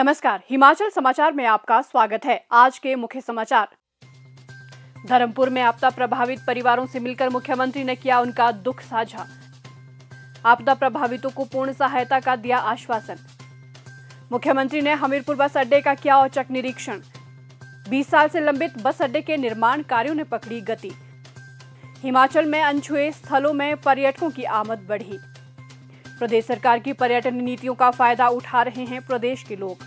नमस्कार, हिमाचल समाचार में आपका स्वागत है। आज के मुख्य समाचार। धर्मपुर में आपदा प्रभावित परिवारों से मिलकर मुख्यमंत्री ने किया उनका दुख साझा। आपदा प्रभावितों को पूर्ण सहायता का दिया आश्वासन। मुख्यमंत्री ने हमीरपुर बस अड्डे का किया औचक निरीक्षण। 20 साल से लंबित बस अड्डे के निर्माण कार्यों ने पकड़ी गति। हिमाचल में अनछुए स्थलों में पर्यटकों की आमद बढ़ी। प्रदेश सरकार की पर्यटन नीतियों का फायदा उठा रहे हैं प्रदेश के लोग।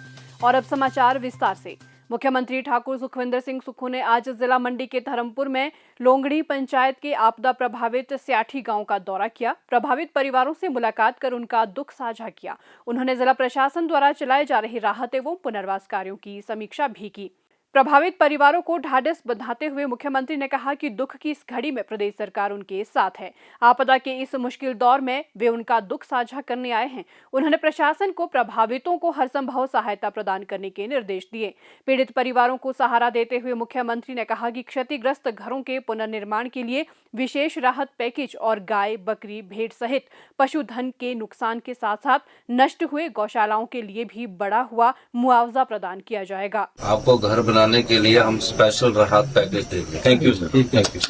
और अब समाचार विस्तार से। मुख्यमंत्री ठाकुर सुखविंदर सिंह सुक्खू ने आज जिला मंडी के धर्मपुर में लोंगड़ी पंचायत के आपदा प्रभावित स्याठी गांव का दौरा किया। प्रभावित परिवारों से मुलाकात कर उनका दुख साझा किया। उन्होंने जिला प्रशासन द्वारा चलाए जा रहे राहत एवं पुनर्वास कार्यों की समीक्षा भी की। प्रभावित परिवारों को ढाढ़स बंधाते हुए मुख्यमंत्री ने कहा कि दुख की इस घड़ी में प्रदेश सरकार उनके साथ है। आपदा के इस मुश्किल दौर में वे उनका दुख साझा करने आए हैं। उन्होंने प्रशासन को प्रभावितों को हर संभव सहायता प्रदान करने के निर्देश दिए। पीड़ित परिवारों को सहारा देते हुए मुख्यमंत्री ने कहा कि क्षतिग्रस्त घरों के पुनर्निर्माण के लिए विशेष राहत पैकेज और गाय, बकरी, भेड़ सहित पशुधन के नुकसान के साथ साथ नष्ट हुए गौशालाओं के लिए भी बढ़ा हुआ मुआवजा प्रदान किया जाएगा। आपको घर बनाने के लिए हम स्पेशल राहत पैकेज देंगे। Thank you sir. Thank you.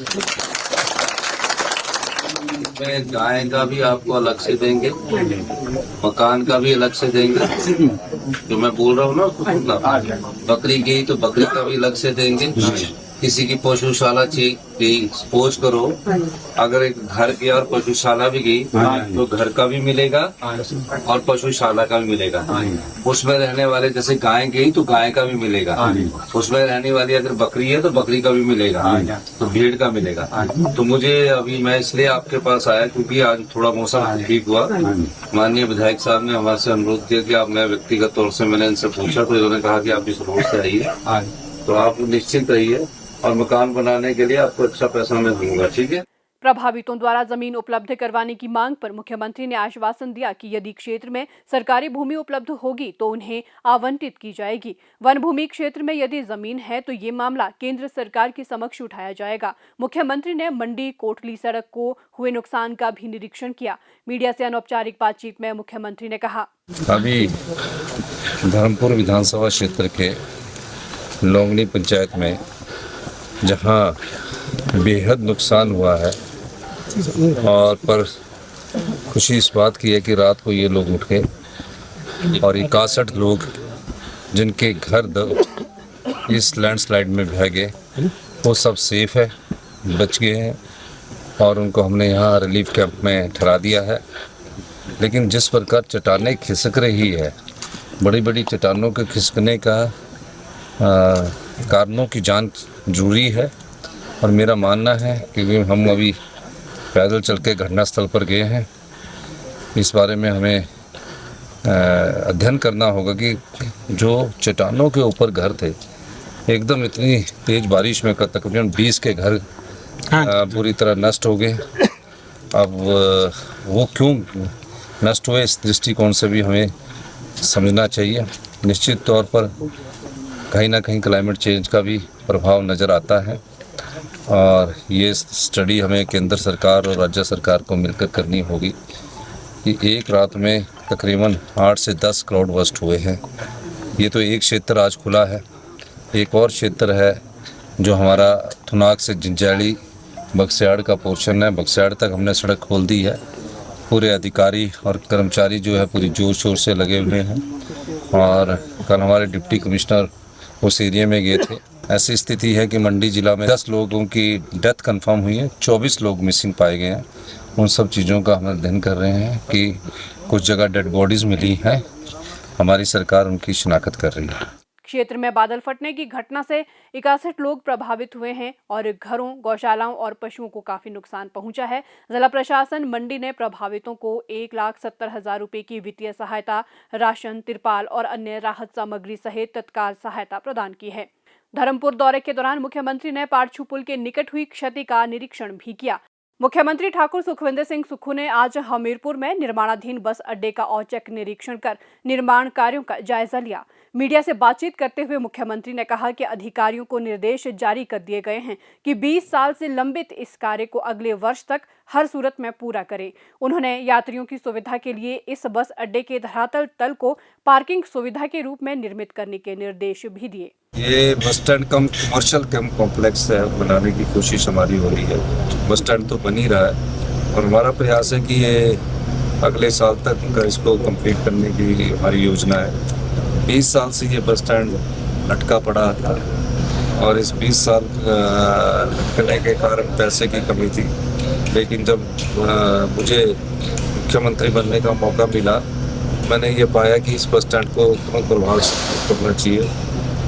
इसमें गाय का भी आपको अलग से देंगे, मकान का भी अलग से देंगे। जो मैं बोल रहा हूँ ना उसको सुनना। बकरी की तो बकरी का भी अलग से देंगे। किसी की पशुशाला चाहिए, सपोज करो अगर एक घर गया और पशुशाला भी गई तो घर का भी मिलेगा और पशुशाला का भी मिलेगा। उसमें रहने वाले जैसे गाय गई तो गाय का भी मिलेगा। उसमें रहने वाली अगर बकरी है तो बकरी का भी मिलेगा, तो भेड़ का मिलेगा। तो मुझे अभी मैं इसलिए आपके पास आया क्योंकि आज थोड़ा मौसम ठीक हुआ। माननीय विधायक साहब ने हमारे से अनुरोध किया कि आप, मैं व्यक्तिगत तौर से मैंने इनसे पूछा तो इन्होंने कहा कि आप इस रोड से आइए, तो आप निश्चिंत रहिए और मकान बनाने के लिए आपको अच्छा पैसा मैं दूंगा। ठीक है। प्रभावितों द्वारा जमीन उपलब्ध करवाने की मांग पर मुख्यमंत्री ने आश्वासन दिया कि यदि क्षेत्र में सरकारी भूमि उपलब्ध होगी तो उन्हें आवंटित की जाएगी। वन भूमि क्षेत्र में यदि जमीन है तो ये मामला केंद्र सरकार के समक्ष उठाया जाएगा। मुख्यमंत्री ने मंडी कोटली सड़क को हुए नुकसान का भी निरीक्षण किया। मीडिया से अनौपचारिक बातचीत में मुख्यमंत्री ने कहा, अभी धर्मपुर विधानसभा क्षेत्र के लोंगड़ी पंचायत में जहां बेहद नुकसान हुआ है और पर खुशी इस बात की है कि रात को ये लोग उठ गए और 61 लोग जिनके घर इस लैंडस्लाइड में बह गए वो सब सेफ है, बच गए हैं और उनको हमने यहाँ रिलीफ कैंप में ठहरा दिया है। लेकिन जिस प्रकार चट्टानें खिसक रही है, बड़ी बड़ी चट्टानों के खिसकने का कारणों की जांच जरूरी है और मेरा मानना है कि हम अभी पैदल चल के घटनास्थल पर गए हैं। इस बारे में हमें अध्ययन करना होगा कि जो चट्टानों के ऊपर घर थे, एकदम इतनी तेज बारिश में तकरीबन 20 के घर पूरी तरह नष्ट हो गए। अब वो क्यों नष्ट हुए इस दृष्टिकोण से भी हमें समझना चाहिए। निश्चित तौर पर कहीं ना कहीं क्लाइमेट चेंज का भी प्रभाव नज़र आता है और ये स्टडी हमें केंद्र सरकार और राज्य सरकार को मिलकर करनी होगी कि एक रात में तकरीबन 8 से 10 क्राउड बस्ट हुए हैं। ये तो एक क्षेत्र आज खुला है। एक और क्षेत्र है जो हमारा थुनाग से जिंजैली बक्सियाड़ का पोर्शन है। बक्सियाड़ तक हमने सड़क खोल दी है। पूरे अधिकारी और कर्मचारी जो है पूरी जोर शोर से लगे हुए हैं और कल हमारे डिप्टी कमिश्नर उस एरिया में गए थे। ऐसी स्थिति है कि मंडी जिला में 10 लोगों की डेथ कंफर्म हुई है, 24 लोग मिसिंग पाए गए हैं। उन सब चीज़ों का हम अध्ययन कर रहे हैं कि कुछ जगह डेड बॉडीज़ मिली हैं, हमारी सरकार उनकी शिनाख्त कर रही है। क्षेत्र में बादल फटने की घटना से 61 लोग प्रभावित हुए हैं और घरों, गौशालाओं और पशुओं को काफी नुकसान पहुंचा है। जिला प्रशासन मंडी ने प्रभावितों को 1,70,000 रुपए की वित्तीय सहायता, राशन, तिरपाल और अन्य राहत सामग्री सहित तत्काल सहायता प्रदान की है। धर्मपुर दौरे के दौरान मुख्यमंत्री ने पारछू पुल के निकट हुई क्षति का निरीक्षण भी किया। मुख्यमंत्री ठाकुर सुखविंदर सिंह सुक्खू ने आज हमीरपुर में निर्माणाधीन बस अड्डे का औचक निरीक्षण कर निर्माण कार्यों का जायजा लिया। मीडिया से बातचीत करते हुए मुख्यमंत्री ने कहा कि अधिकारियों को निर्देश जारी कर दिए गए हैं कि 20 साल से लंबित इस कार्य को अगले वर्ष तक हर सूरत में पूरा करे। उन्होंने यात्रियों की सुविधा के लिए इस बस अड्डे के धरातल तल को पार्किंग सुविधा के रूप में निर्मित करने के निर्देश भी दिए। ये बस स्टैंड कम कमर्शियल कैंप कॉम्प्लेक्स है, बनाने की कोशिश हमारी हो रही है। बस स्टैंड तो बन ही रहा है और हमारा प्रयास है कि ये अगले साल तक इसको कंप्लीट करने की हमारी योजना है। 20 साल से ये बस स्टैंड लटका पड़ा था और इस 20 साल लटकने के कारण पैसे की कमी थी, लेकिन जब मुझे मुख्यमंत्री बनने का मौका मिला, मैंने ये पाया कि इस बस स्टैंड को तुरंत प्रभाव से करना चाहिए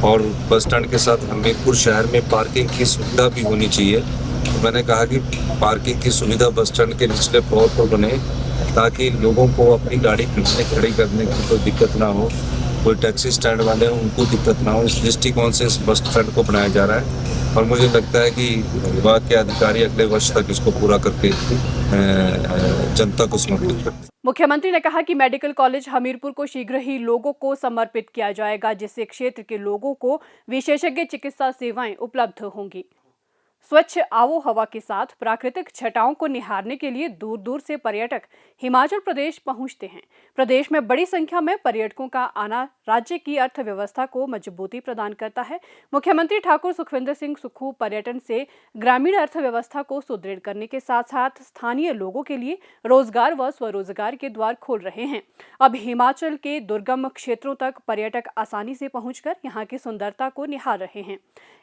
और बस स्टैंड के साथ हमीरपुर शहर में पार्किंग की सुविधा भी होनी चाहिए। तो मैंने कहा कि पार्किंग की सुविधा बस स्टैंड के निचले फ्लोर पर बने ताकि लोगों को अपनी गाड़ी खड़ी करने की कोई दिक्कत ना हो, कोई टैक्सी स्टैंड वाले हैं उनको दिक्कत ना हो। इस दृष्टिकोण से इस बस स्टैंड को बनाया जा रहा है और मुझे लगता है कि विभाग के अधिकारी अगले वर्ष तक इसको पूरा करके जनता को समर्पित करते। मुख्यमंत्री ने कहा कि मेडिकल कॉलेज हमीरपुर को शीघ्र ही लोगों को समर्पित किया जाएगा, जिससे क्षेत्र के लोगों को विशेषज्ञ चिकित्सा सेवाएं उपलब्ध होंगी। स्वच्छ आबो हवा के साथ प्राकृतिक छटाओं को निहारने के लिए दूर दूर से पर्यटक हिमाचल प्रदेश पहुंचते हैं। प्रदेश में बड़ी संख्या में पर्यटकों का आना राज्य की अर्थव्यवस्था को मजबूती प्रदान करता है। मुख्यमंत्री ठाकुर सुखविंदर सिंह सुक्खू पर्यटन से ग्रामीण अर्थव्यवस्था को सुदृढ़ करने के साथ साथ स्थानीय लोगों के लिए रोजगार व स्वरोजगार के द्वार खोल रहे हैं। अब हिमाचल के दुर्गम क्षेत्रों तक पर्यटक आसानी से पहुंचकर यहाँ की सुंदरता को निहार रहे हैं।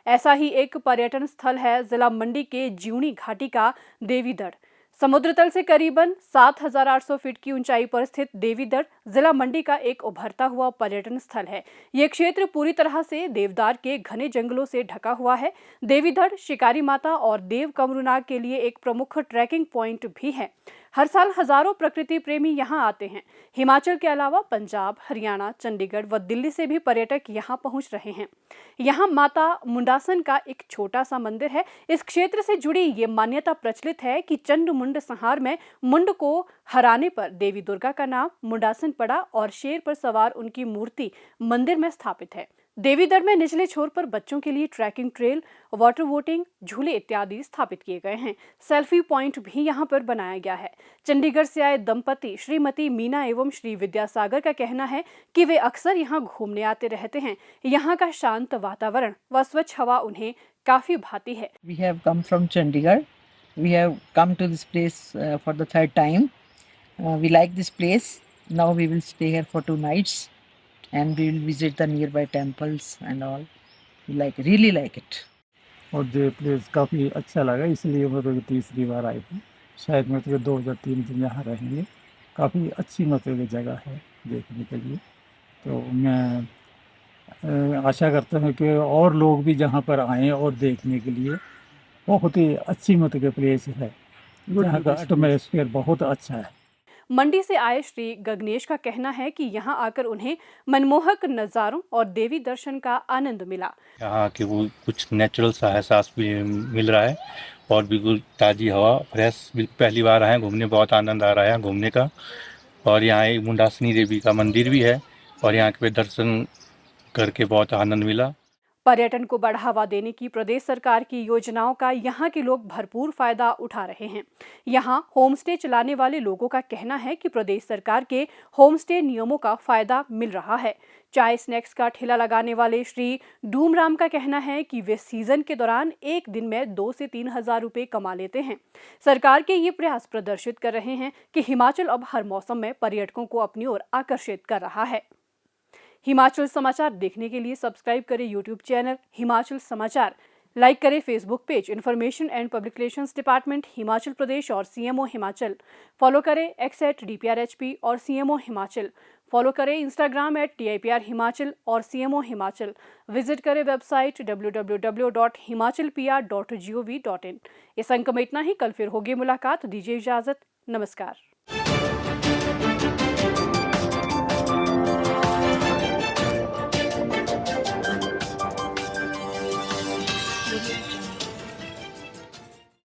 ऐसा ही एक पर्यटन स्थल है जिला मंडी के ज्यूणी घाटी का देवीदड़। समुद्र तल से करीबन 7,800 फीट की ऊंचाई पर स्थित देवीदड़ जिला मंडी का एक उभरता हुआ पर्यटन स्थल है। ये क्षेत्र पूरी तरह से देवदार के घने जंगलों से ढका हुआ है। देवीदड़ शिकारी माता और देव कमरूनाग के लिए एक प्रमुख ट्रैकिंग पॉइंट भी है। हर साल हजारों प्रकृति प्रेमी यहाँ आते हैं। हिमाचल के अलावा पंजाब, हरियाणा, चंडीगढ़ व दिल्ली से भी पर्यटक यहाँ पहुँच रहे हैं। यहाँ माता मुंडासन का एक छोटा सा मंदिर है। इस क्षेत्र से जुड़ी ये मान्यता प्रचलित है कि चंड मुंड संहार में मुंड को हराने पर देवी दुर्गा का नाम मुंडासन पड़ा और शेर पर सवार उनकी मूर्ति मंदिर में स्थापित है। देवीदड़ में निचले छोर पर बच्चों के लिए ट्रैकिंग ट्रेल, वाटर बोटिंग, झूले इत्यादि स्थापित किए गए हैं। सेल्फी पॉइंट भी यहां पर बनाया गया है। चंडीगढ़ से आए दंपति श्रीमती मीना एवं श्री विद्यासागर का कहना है कि वे अक्सर यहां घूमने आते रहते हैं। यहां का शांत वातावरण व स्वच्छ हवा उन्हें काफी भाती है। We have come from Chandigarh. We have come to this place for the third time. We like this place. Now we will stay here for 2 nights and we will visit the nearby temples and all. We really like it. और ये place काफ़ी अच्छा लगा, इसलिए मतलब तीसरी बार आए थे। शायद मतलब 2 या 3 दिन यहाँ रहेंगे। काफ़ी अच्छी मतलब जगह है देखने के लिए। तो मैं आशा करता हूँ कि और लोग भी यहाँ पर आएँ और देखने के लिए। बहुत ही अच्छी मतलब प्लेस है, यहाँ का एटमॉस्फेयर बहुत अच्छा है। मंडी से आए श्री गगनेश का कहना है कि यहाँ आकर उन्हें मनमोहक नज़ारों और देवी दर्शन का आनंद मिला। यहाँ के वो कुछ नेचुरल सा एहसास भी मिल रहा है और बिल्कुल ताज़ी हवा, फ्रेश। पहली बार आए घूमने, बहुत आनंद आ रहा है घूमने का। और यहाँ एक मुंडासनी देवी का मंदिर भी है और यहाँ पे दर्शन करके बहुत आनंद मिला। पर्यटन को बढ़ावा देने की प्रदेश सरकार की योजनाओं का यहाँ के लोग भरपूर फायदा उठा रहे हैं। यहाँ होम स्टे चलाने वाले लोगों का कहना है कि प्रदेश सरकार के होम स्टे नियमों का फायदा मिल रहा है। चाय स्नैक्स का ठेला लगाने वाले श्री डूमराम का कहना है कि वे सीजन के दौरान एक दिन में 2 से 3 हजार रुपए कमा लेते हैं। सरकार के ये प्रयास प्रदर्शित कर रहे हैं कि हिमाचल अब हर मौसम में पर्यटकों को अपनी ओर आकर्षित कर रहा है। हिमाचल समाचार देखने के लिए सब्सक्राइब करें YouTube channel Himachal Samachar, like करें Facebook page information and public relations department Himachal Pradesh और सीएमओ हिमाचल, फॉलो करें x@DPRHP और सीएमओ हिमाचल, फॉलो करें इंस्टाग्राम @TIPR हिमाचल और सीएमओ हिमाचल, विजिट करें वेबसाइट www.himachalpr.gov.in। इस अंक में इतना ही। कल फिर होगी मुलाकात, दीजिए इजाजत, नमस्कार।